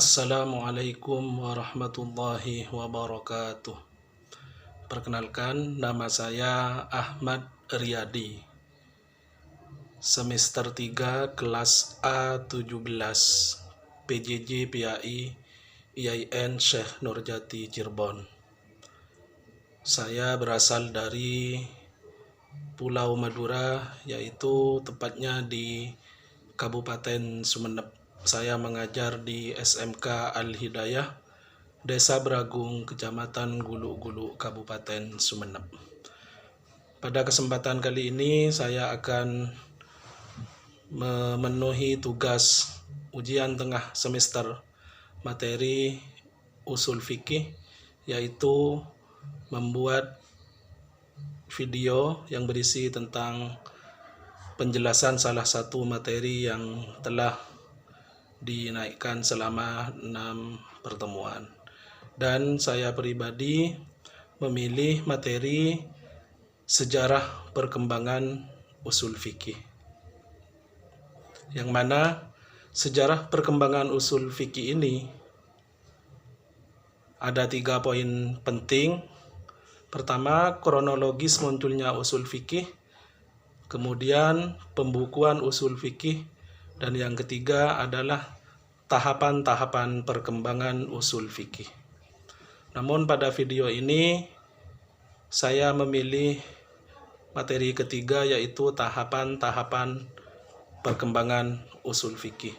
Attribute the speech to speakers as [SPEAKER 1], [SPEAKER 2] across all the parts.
[SPEAKER 1] Assalamualaikum warahmatullahi wabarakatuh. Perkenalkan, nama saya Ahmad Riyadi. Semester 3 kelas A17 PJJ PAI IAIN Syekh Nurjati Cirebon. Saya berasal dari Pulau Madura, yaitu tepatnya di Kabupaten Sumeneb. Saya mengajar di SMK Al-Hidayah, Desa Beragung, Kecamatan Guluk-Guluk, Kabupaten Sumeneb. Pada kesempatan kali ini saya akan memenuhi tugas ujian tengah semester materi usul fikih, yaitu membuat video yang berisi tentang penjelasan salah satu materi yang telah dinaikkan selama 6 pertemuan. Dan saya pribadi memilih materi sejarah perkembangan usul fikih, yang mana sejarah perkembangan usul fikih ini ada 3 poin penting. Pertama, kronologis munculnya usul fikih, kemudian pembukuan usul fikih, dan yang ketiga adalah tahapan-tahapan perkembangan usul fikih. Namun pada video ini saya memilih materi ketiga, yaitu tahapan-tahapan perkembangan usul fikih,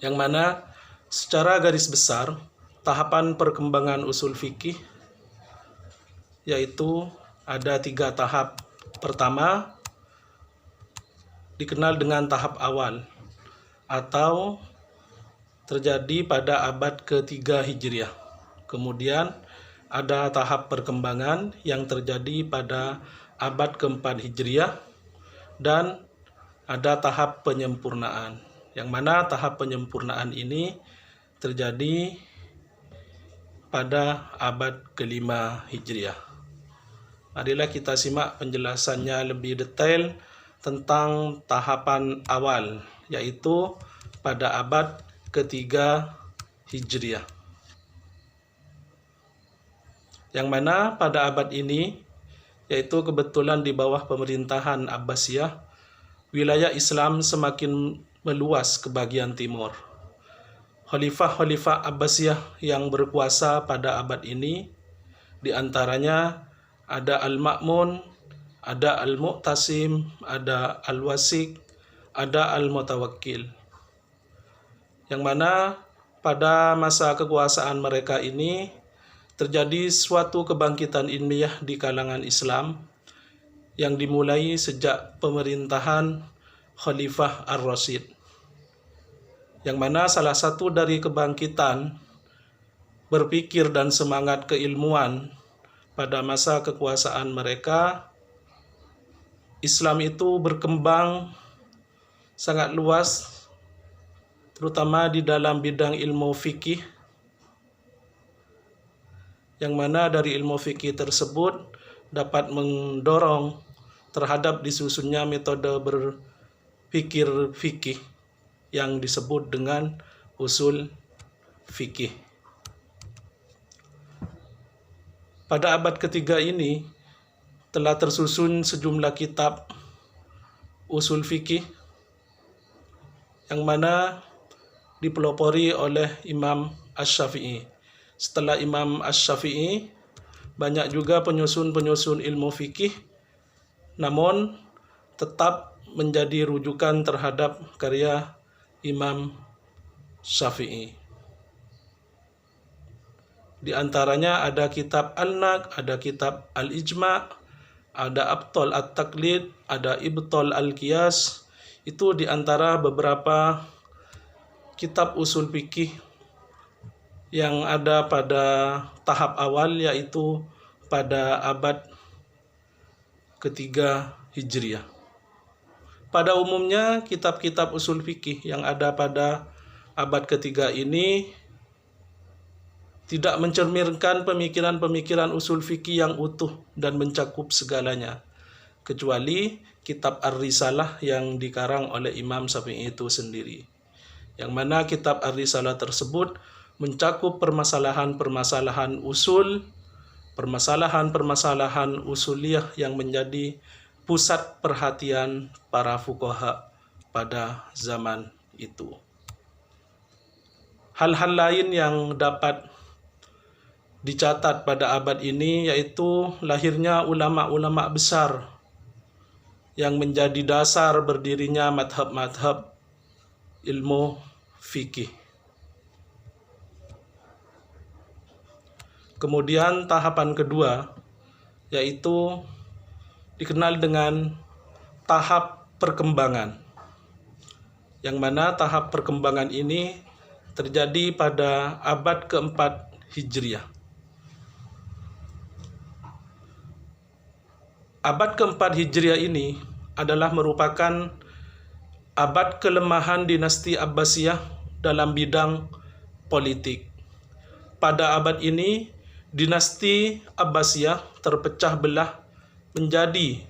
[SPEAKER 1] yang mana secara garis besar tahapan perkembangan usul fikih yaitu ada 3 tahap. Pertama, dikenal dengan tahap awal atau terjadi pada abad ke-3 Hijriah. Kemudian ada tahap perkembangan yang terjadi pada abad ke-4 Hijriah, dan ada tahap penyempurnaan, yang mana tahap penyempurnaan ini terjadi pada abad ke-5 Hijriah. Marilah kita simak penjelasannya lebih detail tentang tahapan awal, yaitu pada abad ke-3 Hijriah. Yang mana pada abad ini, yaitu kebetulan di bawah pemerintahan Abbasiyah, wilayah Islam semakin meluas ke bagian timur. Khalifah-khalifah Abbasiyah yang berkuasa pada abad ini, di antaranya ada Al-Ma'mun, ada Al-Mu'tasim, ada Al-Wasik, ada Al-Mutawakkil. Yang mana pada masa kekuasaan mereka ini terjadi suatu kebangkitan ilmiah di kalangan Islam yang dimulai sejak pemerintahan Khalifah Ar-Rasyid. Yang mana salah satu dari kebangkitan berpikir dan semangat keilmuan pada masa kekuasaan mereka, Islam itu berkembang sangat luas, terutama di dalam bidang ilmu fikih, yang mana dari ilmu fikih tersebut dapat mendorong terhadap disusunnya metode berpikir fikih yang disebut dengan usul fikih. Pada abad ketiga ini telah tersusun sejumlah kitab usul fikih yang mana dipelopori oleh Imam Asy-Syafi'i. Setelah Imam Asy-Syafi'i, banyak juga penyusun-penyusun ilmu fikih, namun tetap menjadi rujukan terhadap karya Imam Syafi'i. Di antaranya ada kitab Al-Naq, ada kitab Al-Ijma', ada Abtal At-Taqlid, ada Ibtal Al-Qiyas. Itu di antara beberapa kitab usul fikih yang ada pada tahap awal, yaitu pada abad ke-3 Hijriah. Pada umumnya kitab-kitab usul fikih yang ada pada abad ke-3 ini tidak mencerminkan pemikiran-pemikiran usul fikih yang utuh dan mencakup segalanya, kecuali kitab Ar-Risalah yang dikarang oleh Imam Syafi'i itu sendiri. yang mana kitab Ar-Risalah tersebut mencakup permasalahan-permasalahan usul, permasalahan-permasalahan usuliyah yang menjadi pusat perhatian para fuqaha pada zaman itu. Hal-hal lain yang dapat dicatat pada abad ini yaitu lahirnya ulama-ulama besar yang menjadi dasar berdirinya madhab-madhab ilmu fikih. Kemudian tahapan kedua yaitu dikenal dengan tahap perkembangan, yang mana tahap perkembangan ini terjadi pada abad keempat Hijriah. Abad keempat Hijriah ini adalah merupakan abad kelemahan dinasti Abbasiyah dalam bidang politik. Pada abad ini, dinasti Abbasiyah terpecah belah menjadi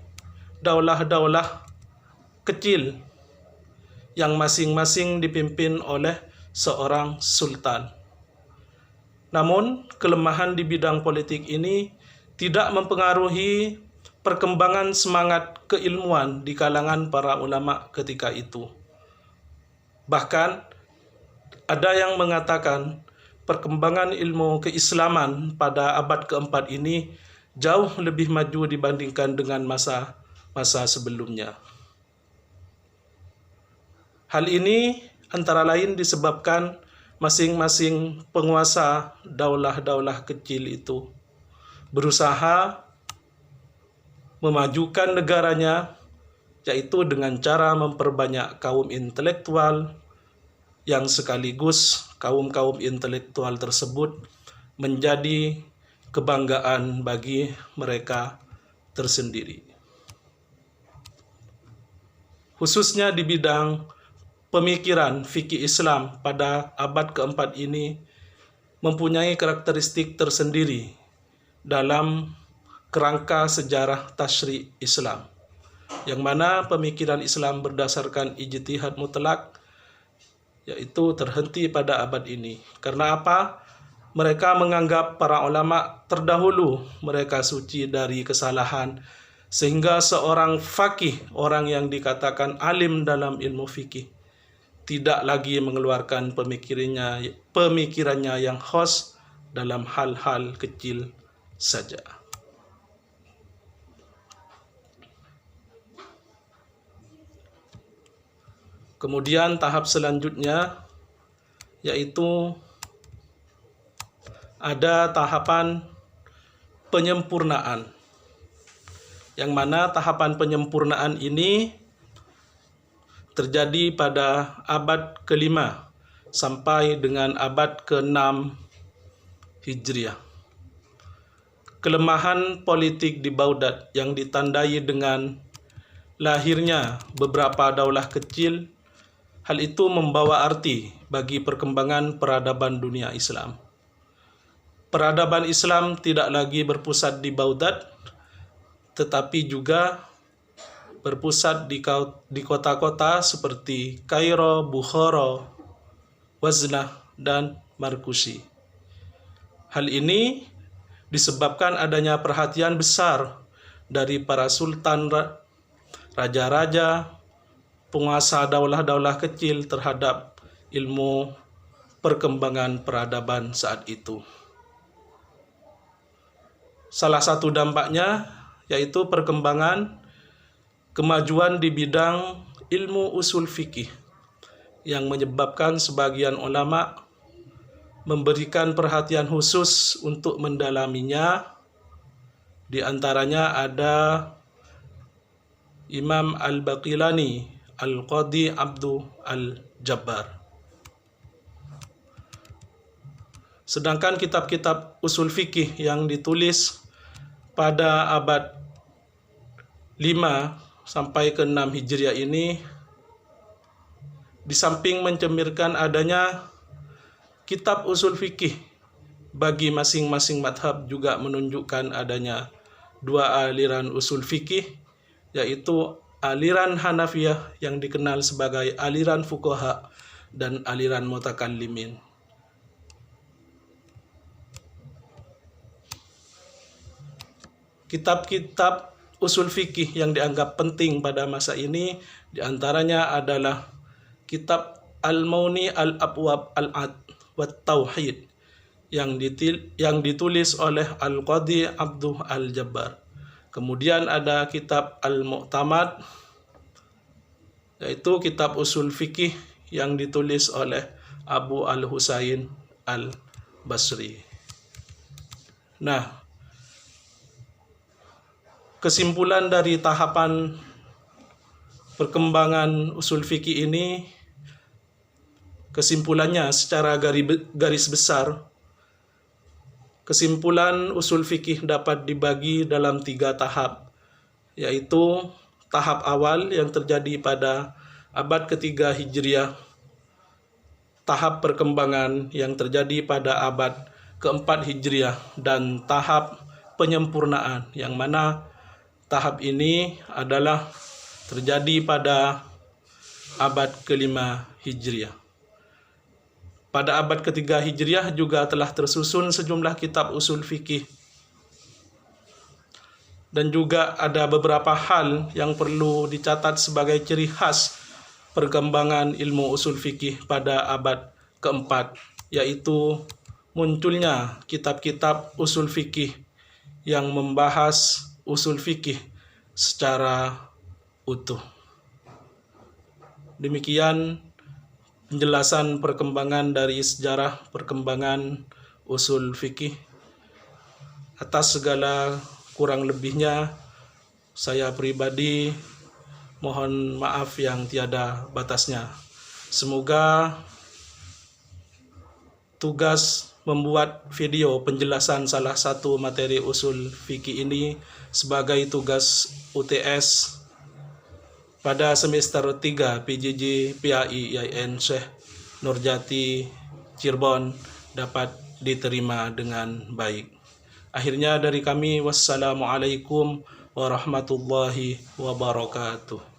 [SPEAKER 1] daulah-daulah kecil yang masing-masing dipimpin oleh seorang sultan. Namun, kelemahan di bidang politik ini tidak mempengaruhi perkembangan semangat keilmuan di kalangan para ulama ketika itu. Bahkan, ada yang mengatakan perkembangan ilmu keislaman pada abad keempat ini jauh lebih maju dibandingkan dengan masa sebelumnya. Hal ini antara lain disebabkan masing-masing penguasa daulah-daulah kecil itu berusaha memajukan negaranya, yaitu dengan cara memperbanyak kaum intelektual yang sekaligus kaum-kaum intelektual tersebut menjadi kebanggaan bagi mereka tersendiri. Khususnya di bidang pemikiran fikih Islam pada abad keempat ini mempunyai karakteristik tersendiri dalam kerangka sejarah tasyri' Islam, yang mana pemikiran Islam berdasarkan ijtihad mutlak, yaitu terhenti pada abad ini. Karena apa? Mereka menganggap para ulama terdahulu mereka suci dari kesalahan, sehingga seorang faqih, orang yang dikatakan alim dalam ilmu fikih, tidak lagi mengeluarkan pemikirannya yang khas dalam hal-hal kecil saja. Kemudian tahap selanjutnya yaitu ada tahapan penyempurnaan, yang mana tahapan penyempurnaan ini terjadi pada abad ke-5 sampai dengan abad ke-6 Hijriah. Kelemahan politik di Baghdad yang ditandai dengan lahirnya beberapa daulah kecil, hal itu membawa arti bagi perkembangan peradaban dunia Islam. Peradaban Islam tidak lagi berpusat di Baghdad, tetapi juga berpusat di kota-kota seperti Kairo, Bukhara, Waznah, dan Markusi. Hal ini disebabkan adanya perhatian besar dari para sultan, raja-raja, penguasa daulah-daulah kecil terhadap ilmu perkembangan peradaban saat itu. Salah satu dampaknya yaitu perkembangan kemajuan di bidang ilmu usul fikih yang menyebabkan sebagian ulama memberikan perhatian khusus untuk mendalaminya. Di antaranya ada Imam Al-Baqilani, Al-Qadi Abdu Al-Jabbar. Sedangkan kitab-kitab usul fikih yang ditulis pada abad 5 sampai ke 6 Hijriah ini, di samping mencerminkan adanya kitab usul fikih bagi masing-masing madhab, juga menunjukkan adanya dua aliran usul fikih, yaitu aliran Hanafiyah yang dikenal sebagai aliran fuqaha, dan aliran mutakallimin. Kitab-kitab usul fikih yang dianggap penting pada masa ini diantaranya adalah kitab Al-Mauni Al-Abwab Al-Ad wa Tauhid yang ditulis oleh Al-Qadhi Abduh Al-Jabbar. Kemudian ada kitab Al-Mu'tamad, yaitu kitab usul fikih yang ditulis oleh Abu Al-Husain Al-Basri. Nah, kesimpulan dari tahapan perkembangan usul fikih ini, kesimpulannya secara garis besar, kesimpulan usul fikih dapat dibagi dalam 3 tahap, yaitu tahap awal yang terjadi pada abad ketiga Hijriah, tahap perkembangan yang terjadi pada abad keempat Hijriah, dan tahap penyempurnaan, yang mana tahap ini adalah terjadi pada abad kelima Hijriah. Pada abad ketiga Hijriah juga telah tersusun sejumlah kitab usul fikih. Dan juga ada beberapa hal yang perlu dicatat sebagai ciri khas perkembangan ilmu usul fikih pada abad keempat, yaitu munculnya kitab-kitab usul fikih yang membahas usul fikih secara utuh. Demikian penjelasan perkembangan dari sejarah perkembangan usul fikih. Atas segala kurang lebihnya, saya pribadi mohon maaf yang tiada batasnya. Semoga tugas membuat video penjelasan salah satu materi usul fikih ini sebagai tugas UTS pada semester 3 PJJ PAI IAIN Syekh Nurjati Cirebon dapat diterima dengan baik. Akhirnya dari kami, wassalamualaikum warahmatullahi wabarakatuh.